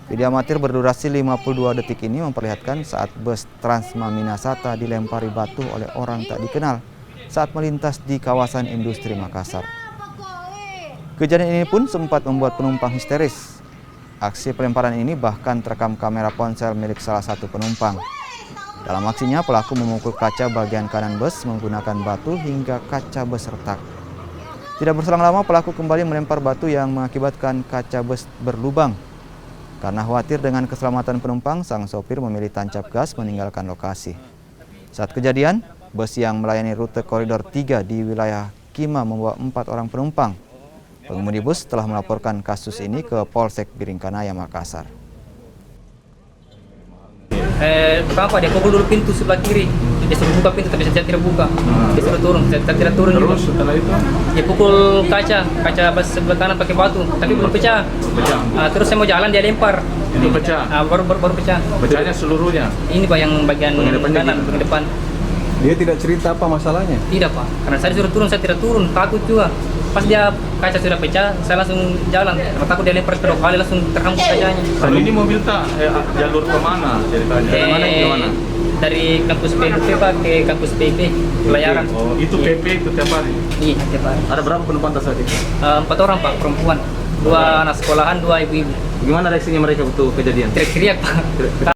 Video amatir berdurasi 52 detik ini memperlihatkan saat bus Transmaminasata dilempari batu oleh orang tak dikenal saat melintas di kawasan industri Makassar. Kejadian ini pun sempat membuat penumpang histeris. Aksi pelemparan ini bahkan terekam kamera ponsel milik salah satu penumpang. Dalam aksinya, pelaku memukul kaca bagian kanan bus menggunakan batu hingga kaca bus retak. Tidak berselang lama, pelaku kembali melempar batu yang mengakibatkan kaca bus berlubang. Karena khawatir dengan keselamatan penumpang, sang sopir memilih tancap gas meninggalkan lokasi. Saat kejadian, bus yang melayani rute koridor 3 di wilayah Kima membawa 4 orang penumpang. Pengemudi bus telah melaporkan kasus ini ke Polsek Biringkanaya, Makassar. Pertama dia pukul dulu pintu sebelah kiri, dia suruh buka pintu tapi saya tidak buka, dia suruh turun, saya tidak turun. Terus setelah itu dia pukul kaca bus sebelah kanan pakai batu, tapi belum pecah. Terus saya mau jalan dia lempar, belum pecah. Baru pecah. Pecahnya seluruhnya. Ini pak yang bagian kanan, ke depan. Dia tidak cerita apa masalahnya? Tidak pak, karena saya disuruh turun, saya tidak turun, takut juga. Pas dia kaca sudah pecah, saya langsung jalan. Karena takut dia lempar kedua kali langsung terhambus kacanya. Kalau ini mobil jalur kemana ceritanya? Dari mana ke mana? Dari kampus PPP pak ke kampus PP pelayaran. Oh, itu PP itu tiap hari? Iya tiap hari. Ada berapa penumpang saat itu? 4 orang pak, perempuan. 2 anak sekolahan, 2 ibu-ibu. Gimana reaksinya mereka waktu kejadian? Teriak-teriak pak.